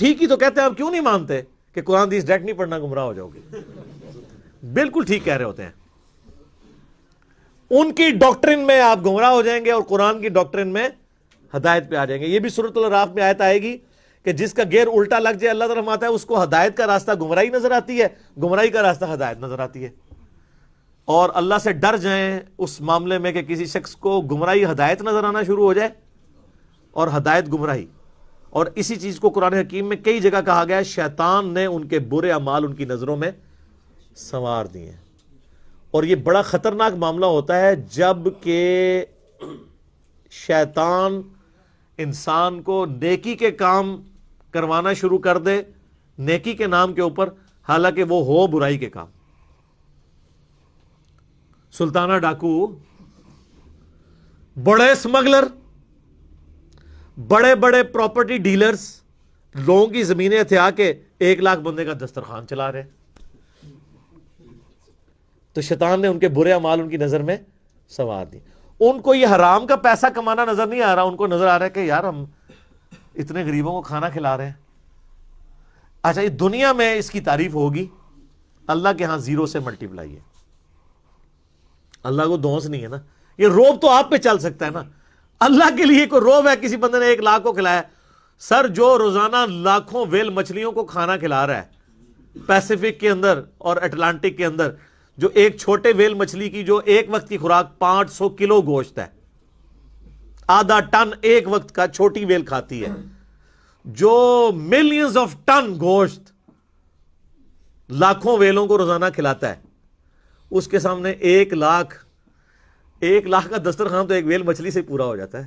ٹھیک ہی تو کہتے ہیں، آپ کیوں نہیں مانتے کہ قرآن حدیث ڈائریکٹ نہیں پڑھنا گمراہ ہو جاؤ گے؟ بالکل ٹھیک کہہ رہے ہوتے ہیں. ان کی ڈاکٹرن میں آپ گمراہ ہو جائیں گے اور قرآن کی ڈاکٹرن میں ہدایت پہ آ جائیں گے. یہ بھی سورۃ الاعراف میں آیت آئے گی کہ جس کا گیئر الٹا لگ جائے اللہ تعالیٰ فرماتا ہے اس کو ہدایت کا راستہ گمراہی نظر آتی ہے، گمراہی کا راستہ ہدایت نظر آتی ہے. اور اللہ سے ڈر جائیں اس معاملے میں کہ کسی شخص کو گمراہی ہدایت نظر آنا شروع ہو جائے اور ہدایت گمراہی. اور اسی چیز کو قرآن حکیم میں کئی جگہ کہا گیا ہے، شیطان نے ان کے برے اعمال ان کی نظروں میں سنوار دیے ہیں. اور یہ بڑا خطرناک معاملہ ہوتا ہے جب کہ شیطان انسان کو نیکی کے کام کروانا شروع کر دے نیکی کے نام کے اوپر، حالانکہ وہ ہو برائی کے کام. سلطانہ ڈاکو، بڑے اسمگلر، بڑے بڑے پراپرٹی ڈیلرز لوگوں کی زمینیں ہتھیا کے 1,00,000 بندے کا دسترخوان چلا رہے. تو شیطان نے ان کے برے اعمال ان کی نظر میں سنوار دی. ان کو یہ حرام کا پیسہ کمانا نظر نہیں آ رہا، ان کو نظر آ رہا ہے کہ یار ہم اتنے غریبوں کو کھانا کھلا رہے ہیں. اچھا، یہ دنیا میں اس کی تعریف ہوگی، اللہ کے ہاں 0 سے ملٹیپلائی ہے. اللہ کو دونس نہیں ہے نا. یہ روب تو آپ پہ چل سکتا ہے نا، اللہ کے لیے کوئی روب ہے کسی بندے نے 1,00,000 کو کھلایا؟ سر جو روزانہ لاکھوں ویل مچھلیوں کو کھانا کھلا رہا ہے پیسیفک کے اندر اور اٹلانٹک کے اندر، جو ایک چھوٹے ویل مچھلی کی جو ایک وقت کی خوراک 500 کلو گوشت ہے، آدھا ٹن ایک وقت کا چھوٹی ویل کھاتی ہے، جو ملینز آف ٹن گوشت لاکھوں ویلوں کو روزانہ کھلاتا ہے، اس کے سامنے 1,00,000 کا دسترخوان تو ایک ویل مچھلی سے پورا ہو جاتا ہے.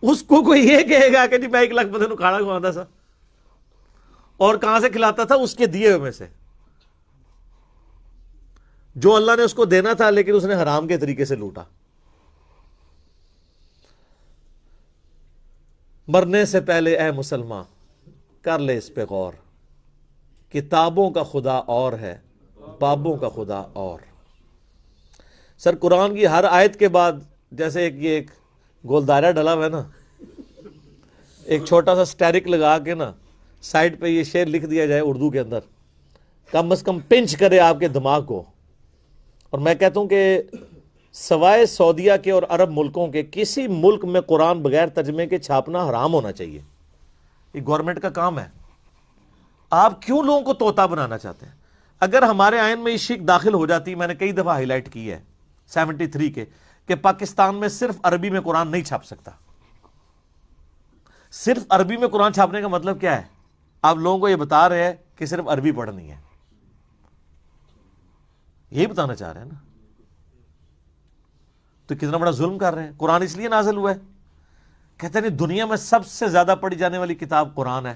اس کو کوئی یہ کہے گا کہ جی میں 1,00,000 بندے کو کھانا کھواتا تھا، اور کہاں سے کھلاتا تھا؟ اس کے دیے ہوئے میں سے، جو اللہ نے اس کو دینا تھا لیکن اس نے حرام کے طریقے سے لوٹا. مرنے سے پہلے اے مسلمان کر لے اس پہ غور، کتابوں کا خدا اور ہے، بابوں کا خدا اور. سر قرآن کی ہر آیت کے بعد جیسے ایک گول دائرہ ڈلا ہوا ہے نا، ایک چھوٹا سا سٹیرک لگا کے نا سائڈ پہ یہ شعر لکھ دیا جائے اردو کے اندر، کم از کم پنچ کرے آپ کے دماغ کو. اور میں کہتا ہوں کہ سوائے سعودیہ کے اور عرب ملکوں کے کسی ملک میں قرآن بغیر ترجمے کے چھاپنا حرام ہونا چاہیے. یہ گورنمنٹ کا کام ہے. آپ کیوں لوگوں کو طوطا بنانا چاہتے ہیں؟ اگر ہمارے آئین میں یہ شک داخل ہو جاتی، میں نے کئی دفعہ ہائی لائٹ کی ہے 73 کے، کہ پاکستان میں صرف عربی میں قرآن نہیں چھاپ سکتا. صرف عربی میں قرآن چھاپنے کا مطلب کیا ہے؟ آپ لوگوں کو یہ بتا رہے ہیں کہ صرف عربی پڑھنی ہے، یہی بتانا چاہ رہے ہیں نا. تو کتنا بڑا ظلم کر رہے ہیں. قرآن اس لیے نازل ہوا ہے، کہتے ہیں دنیا میں سب سے زیادہ پڑھی جانے والی کتاب قرآن ہے،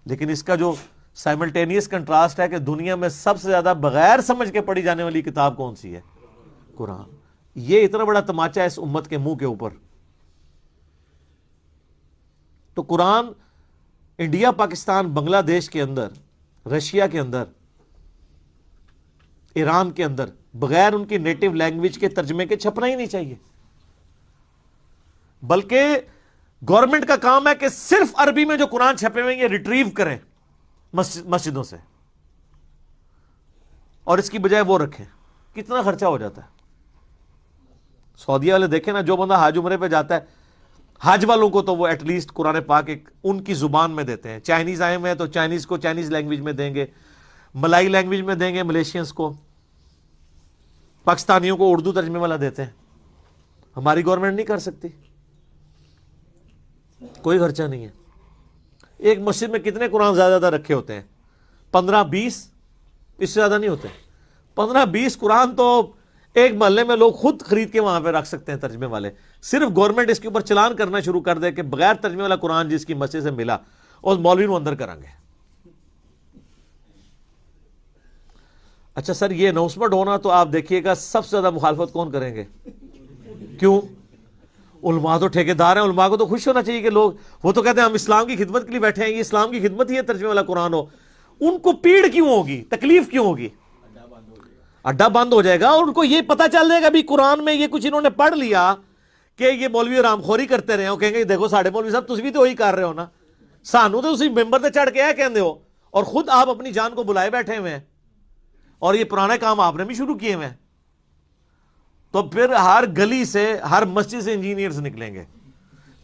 لیکن اس کا جو سائملٹینیس کنٹراسٹ ہے کہ دنیا میں سب سے زیادہ بغیر سمجھ کے پڑھی جانے والی کتاب کون سی ہے؟ قرآن. یہ اتنا بڑا تماچا ہے اس امت کے منہ کے اوپر. تو قرآن انڈیا، پاکستان، بنگلہ دیش کے اندر، رشیا کے اندر، ایران کے اندر بغیر ان کی نیٹو لینگویج کے ترجمے کے چھپنا ہی نہیں چاہیے. بلکہ گورنمنٹ کا کام ہے کہ صرف عربی میں جو قرآن چھپے ہوئے ہیں یہ ریٹریو کریں مسجدوں سے، اور اس کی بجائے وہ رکھیں. کتنا خرچہ ہو جاتا ہے. سعودیہ والے دیکھیں نا، جو بندہ حج عمرے پہ جاتا ہے، حج والوں کو تو وہ ایٹ لیسٹ قرآن پاک ایک ان کی زبان میں دیتے ہیں. چائنیز آئے ہوئے ہیں تو چائنیز کو چائنیز لینگویج میں دیں گے، ملائی لینگویج میں دیں گے ملیشینز کو، پاکستانیوں کو اردو ترجمے والا دیتے ہیں. ہماری گورنمنٹ نہیں کر سکتی، کوئی خرچہ نہیں ہے. ایک مسجد میں کتنے قرآن زیادہ رکھے ہوتے ہیں؟ 15-20، اس سے زیادہ نہیں ہوتے. 15-20 قرآن تو ایک محلے میں لوگ خود خرید کے وہاں پہ رکھ سکتے ہیں ترجمے والے. صرف گورنمنٹ اس کے اوپر چلان کرنا شروع کر دے کہ بغیر ترجمے والا قرآن جس کی مسجد سے ملا اور مولوی نو اندر کریں گے. اچھا سر، یہ اناؤنسمنٹ ہونا تو آپ دیکھیے گا سب سے زیادہ مخالفت کون کریں گے؟ کیوں؟ علماء تو ٹھیکیدار ہیں. علماء کو تو خوش ہونا چاہیے کہ لوگ، وہ تو کہتے ہیں ہم اسلام کی خدمت کے لیے بیٹھے ہیں، یہ اسلام کی خدمت ہی ہے ترجمے والا قرآن ہو. ان کو پیڑ کیوں ہوگی؟ تکلیف کیوں ہوگی؟ اڈا بند ہو جائے گا. اور ان کو یہ پتا چل جائے گا بھی قرآن میں یہ کچھ انہوں نے پڑھ لیا کہ یہ مولوی رام خوری کرتے رہے ہو، کہیں گے دیکھو ساڑھے مولوی صاحب تسی بھی تو وہی کر رہے ہو نا، سانو تو اسی ممبر تے چڑھ کے ہے کہندے ہو، اور خود آپ اپنی جان کو بلائے بیٹھے ہوئے ہیں، اور یہ پرانے کام آپ نے بھی شروع کیے ہوئے ہیں۔ تو پھر ہر گلی سے، ہر مسجد سے انجینئرز نکلیں گے،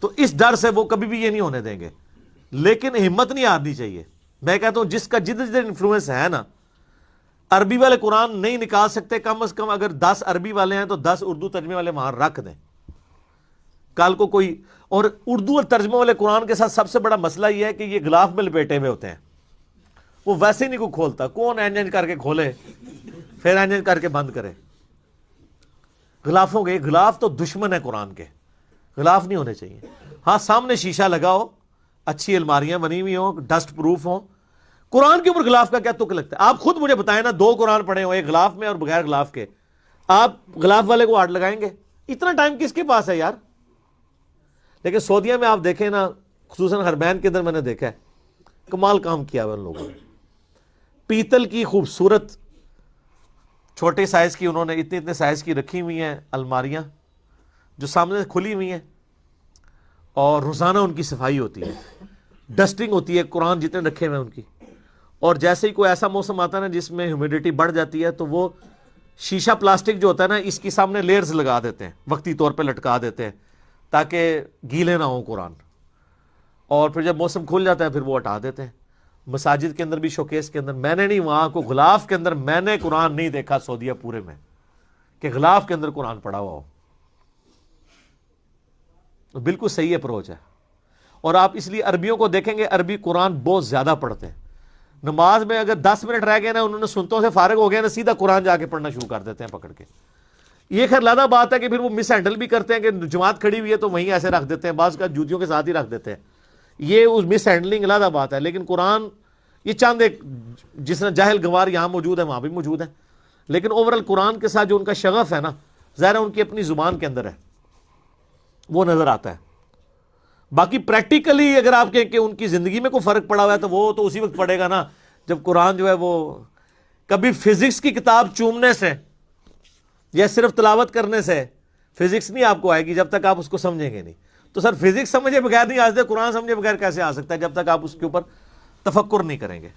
تو اس ڈر سے وہ کبھی بھی یہ نہیں ہونے دیں گے۔ لیکن ہمت نہیں ہارنی چاہیے۔ میں کہتا ہوں جس کا جدھر جدھر انفلوئنس ہے نا، عربی والے قرآن نہیں نکال سکتے، کم از کم اگر 10 عربی والے ہیں تو 10 اردو ترجمے والے وہاں رکھ دیں۔ کل کو کوئی، اور اردو اور ترجمے والے قرآن کے ساتھ سب سے بڑا مسئلہ یہ ہے کہ یہ غلاف میں لپیٹے ہوئے ہوتے ہیں، وہ ویسے ہی نہیں کو کھولتا، کون اینج کر کے کھولے پھر اینج کر کے بند کرے۔ غلافوں کے، غلاف تو دشمن ہے قرآن کے، غلاف نہیں ہونے چاہیے۔ ہاں سامنے شیشہ لگا ہو، اچھی الماریاں بنی ہوئی ہوں، ڈسٹ پروف ہوں۔ قرآن کے اوپر غلاف کا کیا تک لگتا ہے؟ آپ خود مجھے بتائیں نا، 2 قرآن پڑھے ہو، ایک غلاف میں اور بغیر غلاف کے، آپ غلاف والے کو ہاتھ لگائیں گے؟ اتنا ٹائم کس کے پاس ہے یار؟ لیکن سعودیہ میں آپ دیکھیں نا، خصوصاً حرمین کے اندر میں نے دیکھا ہے، کمال کام کیا ہوا ان لوگوں نے۔ پیتل کی خوبصورت چھوٹے سائز کی انہوں نے اتنے سائز کی رکھی ہوئی ہیں الماریاں جو سامنے سے کھلی ہوئی ہیں، اور روزانہ ان کی صفائی ہوتی ہے، ڈسٹنگ ہوتی ہے، قرآن جتنے رکھے ہوئے ہیں ان کی۔ اور جیسے ہی کوئی ایسا موسم آتا ہے نا جس میں ہیومیڈیٹی بڑھ جاتی ہے، تو وہ شیشہ پلاسٹک جو ہوتا ہے نا، اس کی سامنے لیئرز لگا دیتے ہیں، وقتی طور پہ لٹکا دیتے ہیں تاکہ گیلے نہ ہوں قرآن، اور پھر جب موسم کھل جاتا ہے پھر وہ ہٹا دیتے ہیں۔ مساجد کے اندر بھی، شوکیس کے اندر، میں نے نہیں، وہاں کو غلاف کے اندر میں نے قرآن نہیں دیکھا سعودیہ پورے میں کہ غلاف کے اندر قرآن پڑھا ہوا ہو۔ بالکل صحیح اپروچ ہے۔ اور آپ اس لیے عربیوں کو دیکھیں گے، عربی قرآن بہت زیادہ پڑھتے ہیں۔ نماز میں اگر 10 منٹ رہ گئے نا، انہوں نے سنتوں سے فارغ ہو گئے نا، سیدھا قرآن جا کے پڑھنا شروع کر دیتے ہیں پکڑ کے۔ یہ خیر لادہ بات ہے کہ پھر وہ مس ہینڈل بھی کرتے ہیں کہ جماعت کھڑی ہوئی ہے تو وہیں ایسے رکھ دیتے ہیں، بعض کا جوتیوں کے ساتھ ہی رکھ دیتے ہیں، یہ اس مس ہینڈلنگ علیحدہ بات ہے۔ لیکن قرآن یہ چاند ایک، جس نے جاہل گوار یہاں موجود ہے وہاں بھی موجود ہے، لیکن اوورال قرآن کے ساتھ جو ان کا شغف ہے نا، ظاہر ہے ان کی اپنی زبان کے اندر ہے، وہ نظر آتا ہے۔ باقی پریکٹیکلی اگر آپ کہیں کہ ان کی زندگی میں کوئی فرق پڑا ہوا ہے تو وہ تو اسی وقت پڑے گا نا جب قرآن جو ہے وہ کبھی فزکس کی کتاب چومنے سے یا صرف تلاوت کرنے سے فزکس نہیں آپ کو آئے گی جب تک آپ اس کو سمجھیں گے نہیں۔ تو سر فزکس سمجھے بغیر نہیں آ سکتے، قرآن سمجھے بغیر کیسے آ سکتا ہے جب تک آپ اس کے اوپر تفکر نہیں کریں گے۔